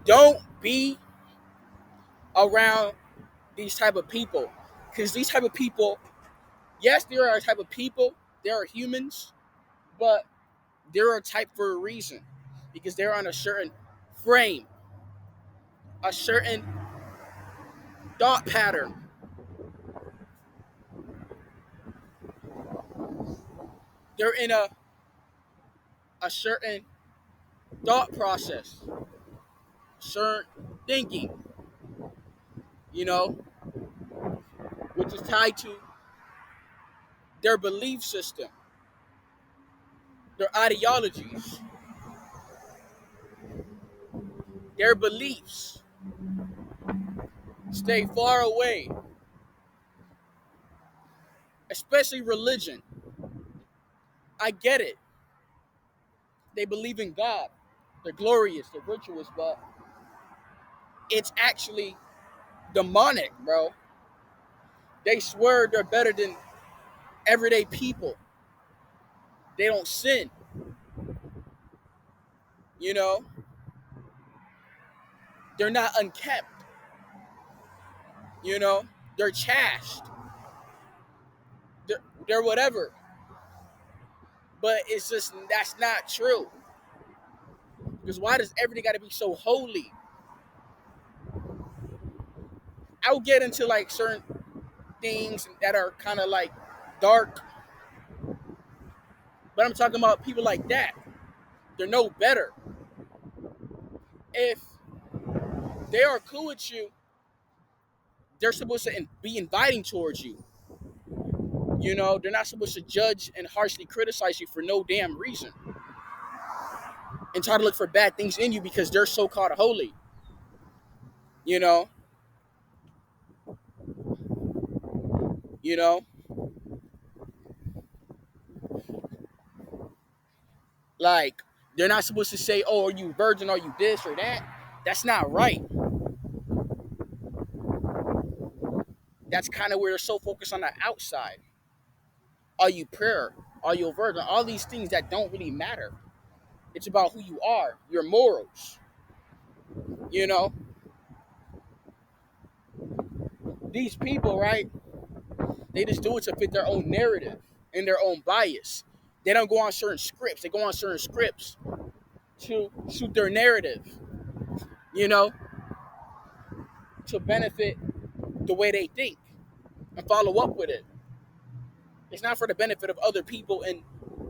Don't be around these type of people, because these type of people, yes, there are a type of people. There are humans, but they're a type for a reason, because they're on a certain frame, a certain thought pattern. They're in a certain thought process, certain thinking, you know, which is tied to their belief system, their ideologies, their beliefs. Stay far away, especially religion. I get it. They believe in God. They're glorious, they're virtuous, but it's actually demonic, bro. They swear they're better than everyday people. They don't sin, you know? They're not unkept, you know? They're chaste. They're whatever. But it's just, that's not true. Because why does everything got to be so holy? I'll get into like certain things that are kind of like dark, but I'm talking about people like that. They're no better. If they are cool with you, they're supposed to be inviting towards you. You know, they're not supposed to judge and harshly criticize you for no damn reason and try to look for bad things in you because they're so called holy. You know, you know, like they're not supposed to say, "Oh, are you virgin? Are you this or that?" That's not right. That's kind of where they're so focused on the outside. Are you pure? Are you a virgin? All these things that don't really matter. It's about who you are, your morals. You know, these people, right? They just do it to fit their own narrative and their own bias. They don't go on certain scripts. They go on certain scripts to suit their narrative, you know, to benefit the way they think and follow up with it. It's not for the benefit of other people and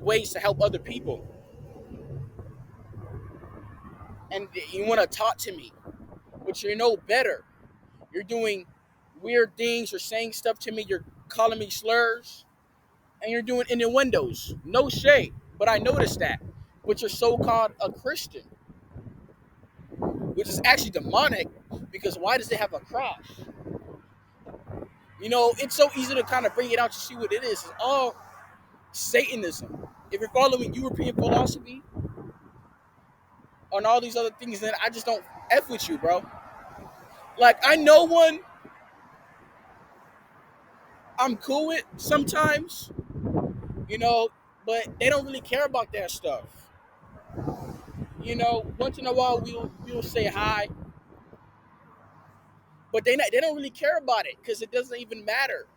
ways to help other people. And you want to talk to me, but you're no better. You're doing weird things. You're saying stuff to me. You're calling me slurs, and you're doing innuendos. No shade, but I noticed that. But you're so-called a Christian, which is actually demonic, because why does it have a cross? You know, it's so easy to kind of bring it out to see what it is. It's all Satanism. If you're following European philosophy and all these other things, then I just don't F with you, bro. Like, I know one I'm cool with sometimes, you know, but they don't really care about that stuff. You know, once in a while we'll say hi, but they don't really care about it because it doesn't even matter.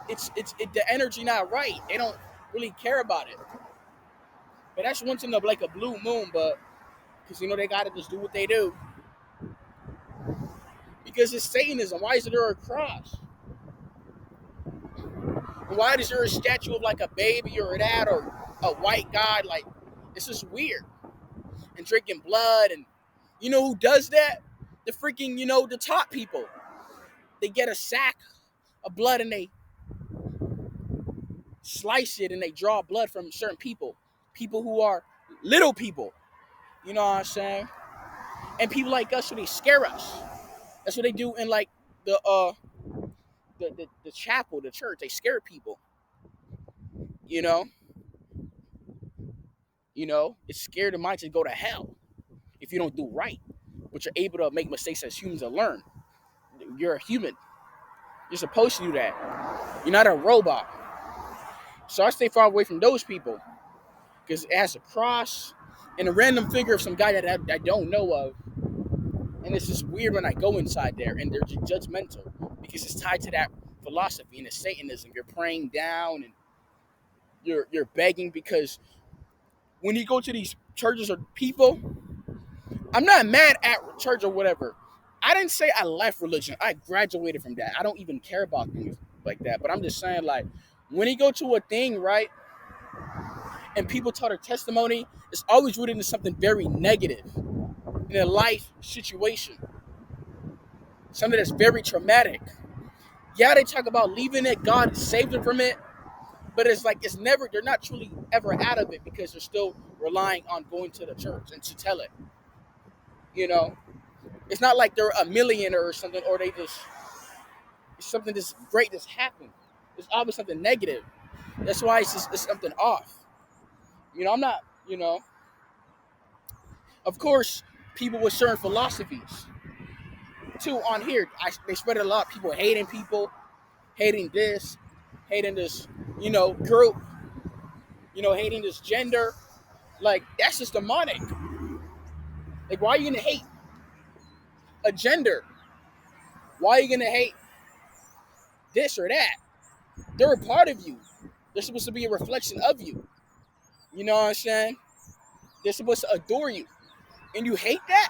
The energy not right. They don't really care about it. But that's once in a like a blue moon, but because you know they gotta just do what they do. Because it's Satanism. Why is there a cross? Why is there a statue of like a baby or that or a white god? Like, it's just weird. And drinking blood, and you know who does that? The freaking, you know, the top people. They get a sack of blood and they slice it and they draw blood from certain people. People who are little people. You know what I'm saying? And people like us, so they scare us. That's what they do in like the chapel, the church. They scare people. You know, it's scared the mind to go to hell if you don't do right. But you're able to make mistakes as humans and learn. You're a human. You're supposed to do that. You're not a robot. So I stay far away from those people because it has a cross. and a random figure of some guy that I don't know of. And it's just weird when I go inside there and they're just judgmental because it's tied to that philosophy and the Satanism. You're praying down and you're begging because when you go to these churches or people, I'm not mad at church or whatever. I didn't say I left religion. I graduated from that. I don't even care about things like that. But I'm just saying, like, when you go to a thing, right, and people tell their testimony, it's always rooted in something very negative in a life situation, something that's very traumatic. Yeah, they talk about leaving it, God saved them from it, but it's like it's never, they're not truly ever out of it because they're still relying on going to the church and to tell it. You know, it's not like they're a millionaire or something, or they just, it's something that's great that's happened. It's always something negative. That's why it's something off. I'm not, of course, people with certain philosophies too on here. They spread it a lot. People hating this, group, hating this gender. Like, that's just demonic. Like, why are you gonna hate a gender? Why are you gonna hate this or that? They're a part of you. They're supposed to be a reflection of you. You know what I'm saying? They're supposed to adore you. And you hate that?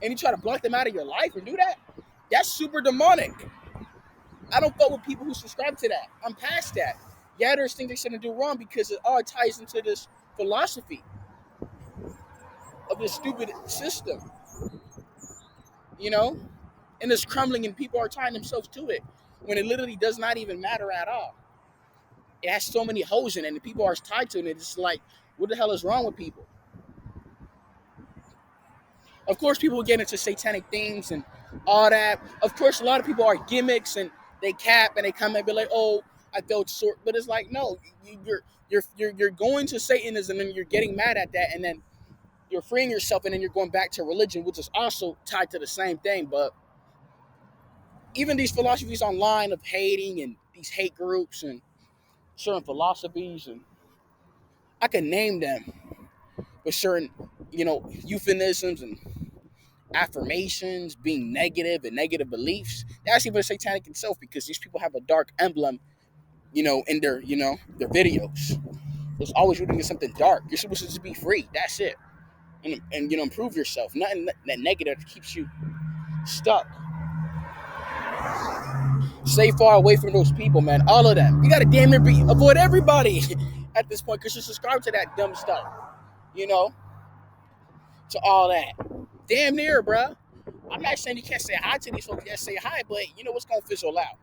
And you try to block them out of your life and do that? That's super demonic. I don't fuck with people who subscribe to that. I'm past that. Yeah, there's things they shouldn't do wrong because it all ties into this philosophy of this stupid system. You know? And it's crumbling and people are tying themselves to it when it literally does not even matter at all. It has so many holes in it and people are tied to it. And it's like, what the hell is wrong with people? Of course, people get into satanic themes and all that. Of course, a lot of people are gimmicks and they cap and they come and be like, "Oh, I felt short," but it's like, no, you're going to Satanism and you're getting mad at that, and then you're freeing yourself, and then you're going back to religion, which is also tied to the same thing. But even these philosophies online of hating and these hate groups and certain philosophies, and I can name them with certain, euphemisms and affirmations, being negative and negative beliefs. That's even satanic itself because these people have a dark emblem, in their videos. It's always rooting in something dark. You're supposed to just be free. That's it. And improve yourself. Nothing that negative keeps you stuck. Stay far away from those people, man. All of them. You gotta damn near avoid everybody at this point because you subscribe to that dumb stuff. To all that. Damn near, bruh. I'm not saying you can't say hi to these folks. You can't say hi, but what's gonna fizzle out?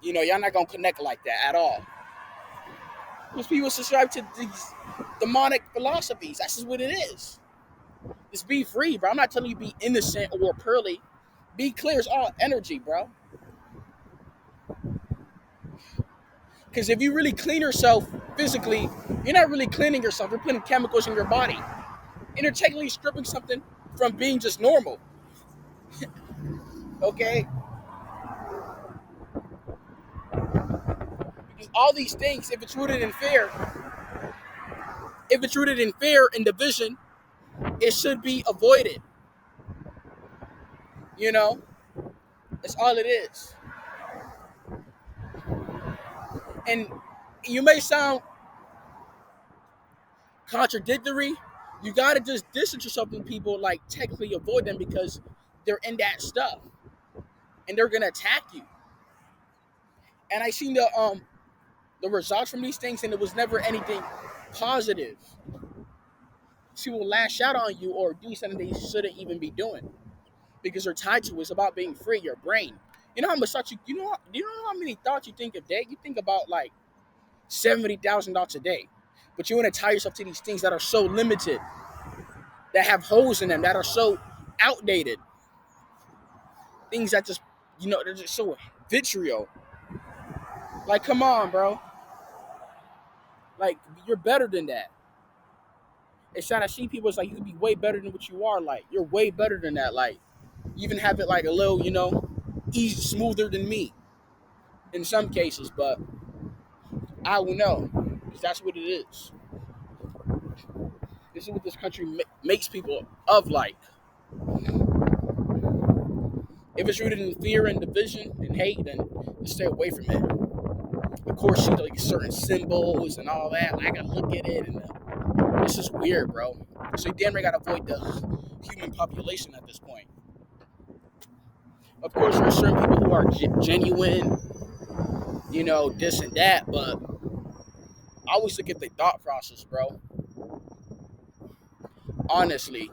Y'all not gonna connect like that at all. Because people subscribe to these demonic philosophies. That's just what it is. Just be free, bro. I'm not telling you be innocent or pearly. Be clear. It's all energy, bro. Because if you really clean yourself physically, you're not really cleaning yourself. You're putting chemicals in your body. And you're technically stripping something from being just normal. Okay? Because all these things, if it's rooted in fear and division, it should be avoided. That's all it is. And you may sound contradictory. You gotta just distance yourself from people, like technically avoid them because they're in that stuff and they're gonna attack you. And I seen the results from these things, and it was never anything positive. She will lash out on you or do something they shouldn't even be doing because they're tied to it. It's about being free, your brain. You know how much thoughts do you know how many thoughts you think a day? You think about like 70,000 thoughts a day. But you want to tie yourself to these things that are so limited, that have holes in them, that are so outdated. Things that just, they're just so vitriol. Like, come on, bro. Like, you're better than that. It's trying to see people, it's like, you could be way better than what you are. Like, you're way better than that. Like, you even have it like a little, easy, smoother than me in some cases. But I will know, because that's what it is. This is what this country makes people of like. If it's rooted in fear and division and hate, then stay away from it. Of course, you know, like certain symbols and all that. I gotta look at it, and it's just weird, bro. So you damn near gotta avoid the human population at this point. Of course, there are certain people who are genuine, you know, this and that, but I always look at the thought process, bro. Honestly,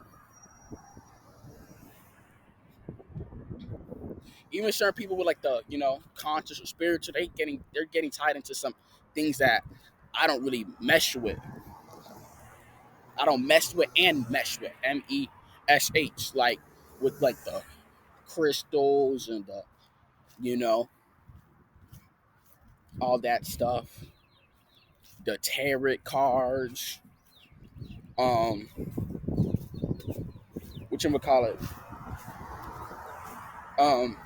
even certain people with like the, you know, conscious or spiritual, they're getting tied into some things that I don't really mesh with. I don't mess with and mesh with MESH, like with like the crystals and the, you know, all that stuff, the tarot cards, um, which I'm gonna call it, um,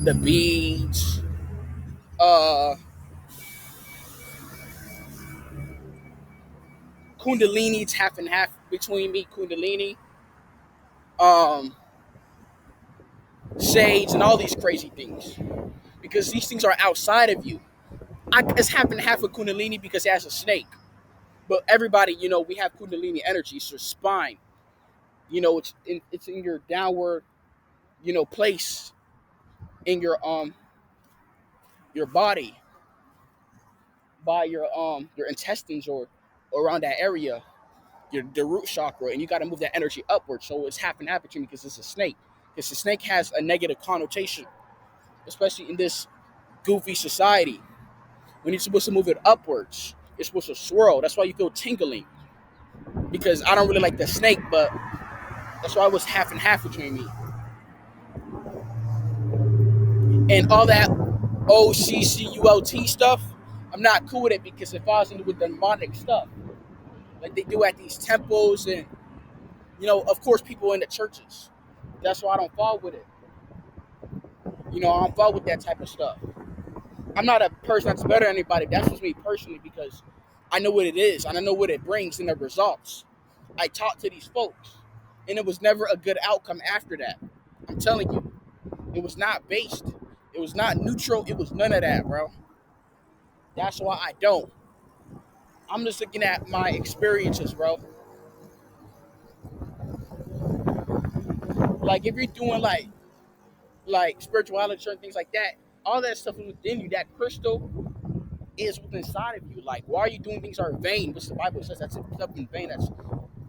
the beads, uh, Kundalini. It's half and half between me, Kundalini, um, sage, and all these crazy things because these things are outside of you. It's half and half of Kundalini because it has a snake. But everybody, you know, we have Kundalini energy. It's your spine. You know, it's in your downward, you know, place in your body by your intestines or around that area, the root chakra, and you got to move that energy upward. So it's half and half between because it's a snake. Because the snake has a negative connotation, especially in this goofy society. When you're supposed to move it upwards, you're supposed to swirl. That's why you feel tingling. Because I don't really like the snake, but that's why it was half and half between me. And all that OCCULT stuff, I'm not cool with it because it falls into with demonic stuff. Like they do at these temples and, you know, of course, people in the churches. That's why I don't fall with it. You know, I don't fall with that type of stuff. I'm not a person that's better than anybody. That's just me personally because I know what it is and I know what it brings and the results. I talked to these folks and it was never a good outcome after that. I'm telling you, it was not based. It was not neutral. It was none of that, bro. That's why I don't. I'm just looking at my experiences, bro. Like if you're doing like spirituality and things like that, all that stuff is within you. That crystal is within inside of you. Like, why are you doing things that are vain? Which the Bible says that's stuff in vain. That's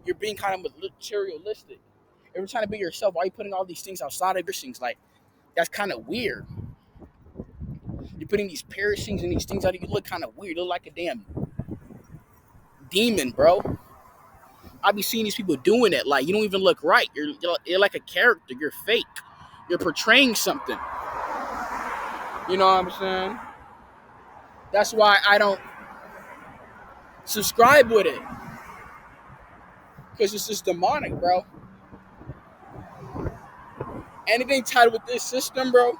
you're being kind of materialistic. If you're trying to be yourself, why are you putting all these things outside of your things? Like, that's kind of weird. You're putting these piercings and these things out of you look kind of weird. You look like a damn demon, bro. I be seeing these people doing it. Like, you don't even look right. You're like a character. You're fake. You're portraying something. You know what I'm saying? That's why I don't subscribe with it. Because it's just demonic, bro. Anything tied with this system, bro,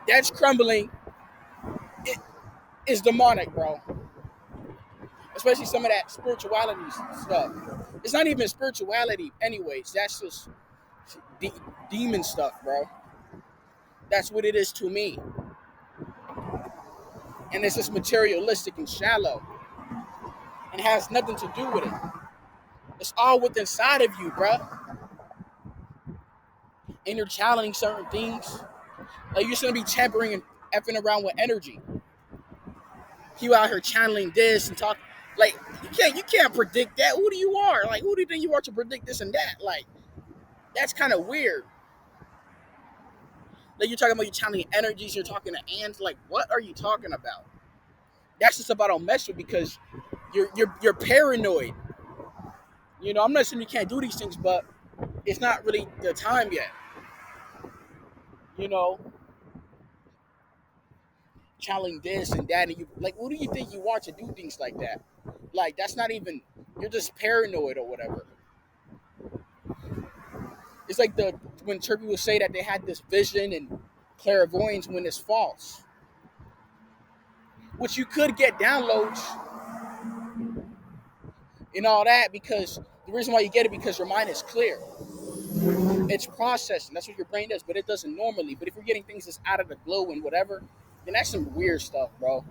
that's crumbling. It is demonic, bro. Especially some of that spirituality stuff. It's not even spirituality, anyways. That's just de- demon stuff, bro. That's what it is to me. And it's just materialistic and shallow. And has nothing to do with it. It's all within inside of you, bro. And you're challenging certain things. Like you're gonna be tampering and effing around with energy. You out here channeling this and talk like you can't predict that. Who do you are? Like who do you think you are to predict this and that? Like that's kind of weird. Like you're talking about you channeling energies, you're talking to ants. Like what are you talking about? That's just about don't mess with because you're paranoid. You know, I'm not saying you can't do these things, but it's not really the time yet. You know, channeling this and that, and you like, who do you think you are to do things like that? Like that's not even. You're just paranoid or whatever. It's like the when church people say that they had this vision and clairvoyance when it's false. which you could get downloads and all that, because the reason why you get it because your mind is clear. It's processing. That's what your brain does, but it doesn't normally. But if you're getting things that's out of the blue and whatever, then that's some weird stuff, bro.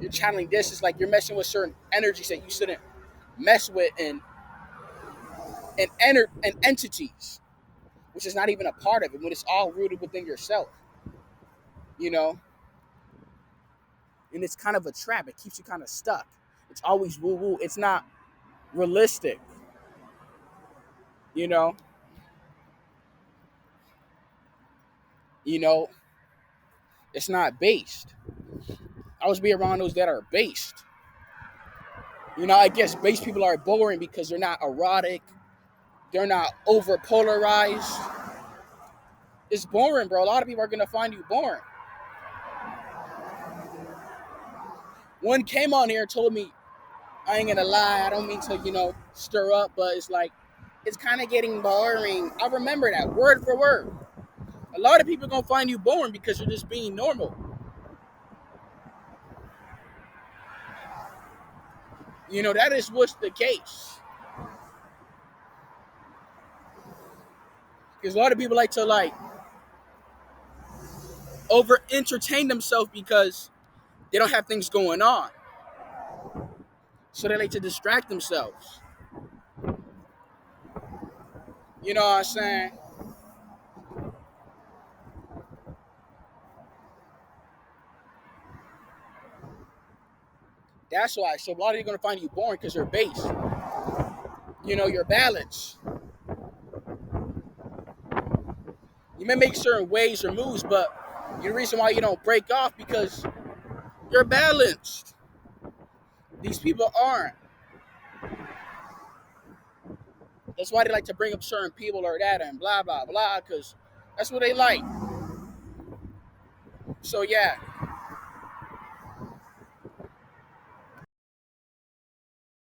You're channeling this. It's like you're messing with certain energies that you shouldn't mess with, and entities, which is not even a part of it when it's all rooted within yourself. You know, and it's kind of a trap. It keeps you kind of stuck. It's always woo woo. It's not realistic. You know, you know, it's not based. I always be around those that are based. I guess base people are boring because they're not erotic. They're not over polarized. It's boring, bro. A lot of people are gonna find you boring. One came on here and told me, I ain't gonna lie, I don't mean to, stir up, but it's like, it's kind of getting boring. I remember that word for word. A lot of people are gonna find you boring because you're just being normal. That is what's the case. Because a lot of people like to over entertain themselves because they don't have things going on. So they like to distract themselves. You know what I'm saying? That's why. So a lot of you are gonna find you boring because you're base. Your balance. You may make certain ways or moves, but the reason why you don't break off because you're balanced. These people aren't. That's why they like to bring up certain people or that and blah blah blah, because that's what they like. So yeah,